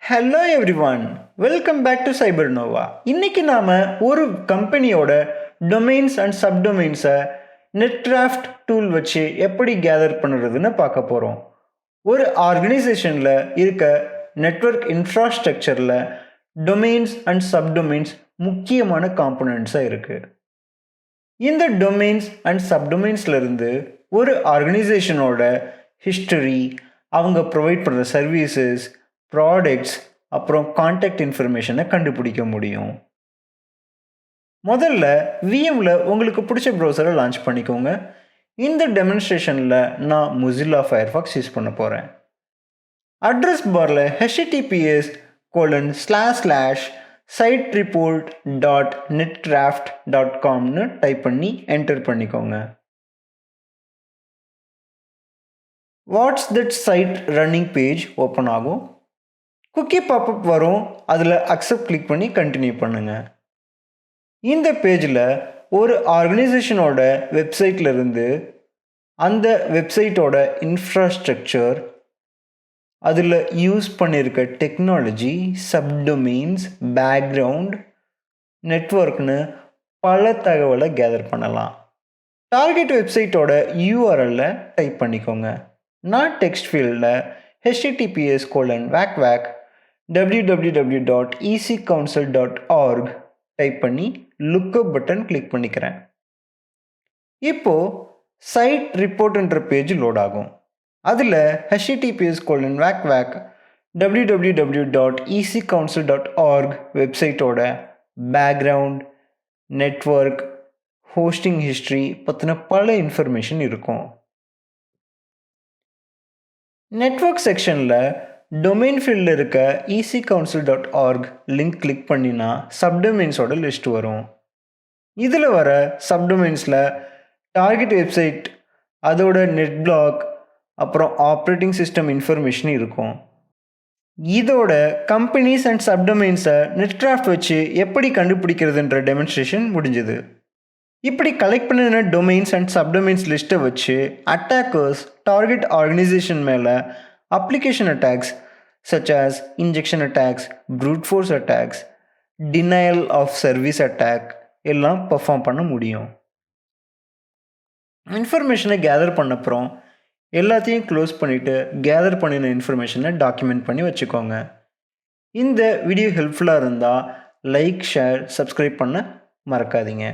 Hello everyone, welcome back to Cybernova. இன்னைக்கு நாம ஒரு கம்பெனியோட டொமைன்ஸ் அண்ட் சப்டொமைன்ஸை நெட்கிராஃப்ட் டூல் வச்சு எப்படி கேதர் பண்ணுறதுன்னு பார்க்க போகிறோம். ஒரு ஆர்கனைசேஷனில் இருக்க நெட்வொர்க் இன்ஃப்ராஸ்ட்ரக்சரில் டொமைன்ஸ் அண்ட் சப்டொமைன்ஸ் முக்கியமான காம்பனன்ட்ஸாக இருக்குது. இந்த டொமைன்ஸ் அண்ட் சப்டொமைன்ஸ்லேருந்து ஒரு ஆர்கனைசேஷனோட ஹிஸ்டரி, அவங்க ப்ரொவைட் பண்ணுற சர்வீசஸ், ப்ராடக்ட்ஸ், அப்புறம் கான்டாக்ட் இன்ஃபர்மேஷனை கண்டுபிடிக்க முடியும். முதல்ல விஎம்ல உங்களுக்கு பிடிச்ச ப்ரௌசரை லான்ச் பண்ணிக்கோங்க. இந்த டெமான்ஸ்ட்ரேஷனில் நான் மொசில்லா ஃபயர்ஃபாக்ஸ் யூஸ் பண்ண போகிறேன். அட்ரஸ் பாரில் https://sitereport.netcraft.comனு டைப் பண்ணி என்டர் பண்ணிக்கோங்க. What's that site running page open ஆகும். குக்கி பாப்அப் வரும். அதில் அக்செப்ட் கிளிக் பண்ணி கண்டினியூ பண்ணுங்கள். இந்த பேஜில் ஒரு ஆர்கனைசேஷனோட வெப்சைட்லேருந்து அந்த வெப்சைட்டோட இன்ஃப்ராஸ்ட்ரக்சர், அதில் யூஸ் பண்ணியிருக்க டெக்னாலஜி, சப்டொமைன்ஸ், பேக்ரவுண்ட், நெட்வொர்க்னு பல தகவலை கேதர் பண்ணலாம். டார்கெட் வெப்சைட்டோட யூஆர்எல்லை டைப் பண்ணிக்கோங்க. நான் டெக்ஸ்ட் ஃபீல்டில் https://www.ecouncil.org டைப் பண்ணி லுக்கப் பட்டன் கிளிக் பண்ணிக்கிறேன். இப்போது சைட் ரிப்போர்ட்ன்ற பேஜ் லோட் ஆகும். அதில் https://www.ecouncil.org வெப்சைட்டோட பேக்ரவுண்ட், நெட்வொர்க், ஹோஸ்டிங் ஹிஸ்ட்ரி பற்றின பல இன்ஃபர்மேஷன் இருக்கும். நெட்வொர்க் செக்ஷனில் டொமைன் ஃபீல்டில் இருக்க ecouncil.org லிங்க் கிளிக் பண்ணினா சப்டொமைன்ஸோட லிஸ்ட் வரும். இதில் வர சப்டொமைன்ஸில் டார்கெட் வெப்சைட், அதோட நெட் பிளாக், அப்புறம் ஆப்ரேட்டிங் சிஸ்டம் இன்ஃபர்மேஷன் இருக்கும். இதோட கம்பெனிஸ் அண்ட் சப்டொமைன்ஸை நெட்கிராஃப்ட் வச்சு எப்படி கண்டுபிடிக்கிறதுன்ற டெமான்ஸ்ட்ரேஷன் முடிஞ்சுது. இப்படி கலெக்ட் பண்ணின டொமைன்ஸ் அண்ட் சப்டொமைன்ஸ் லிஸ்ட்டை வச்சு அட்டாக்கர்ஸ் டார்கெட் ஆர்கனைசேஷன் மேலே application attacks such as injection attacks, brute force attacks, denial of service attack எல்லாம் பெர்ஃபார்ம் பண்ண முடியும். இன்ஃபர்மேஷனை கேதர் பண்ணப்புறம் எல்லாத்தையும் க்ளோஸ் பண்ணிவிட்டு கேதர் பண்ணின இன்ஃபர்மேஷனை டாக்குமெண்ட் பண்ணி வச்சுக்கோங்க. இந்த வீடியோ ஹெல்ப்ஃபுல்லாக இருந்தால் லைக், ஷேர், சப்ஸ்கிரைப் பண்ண மறக்காதீங்க.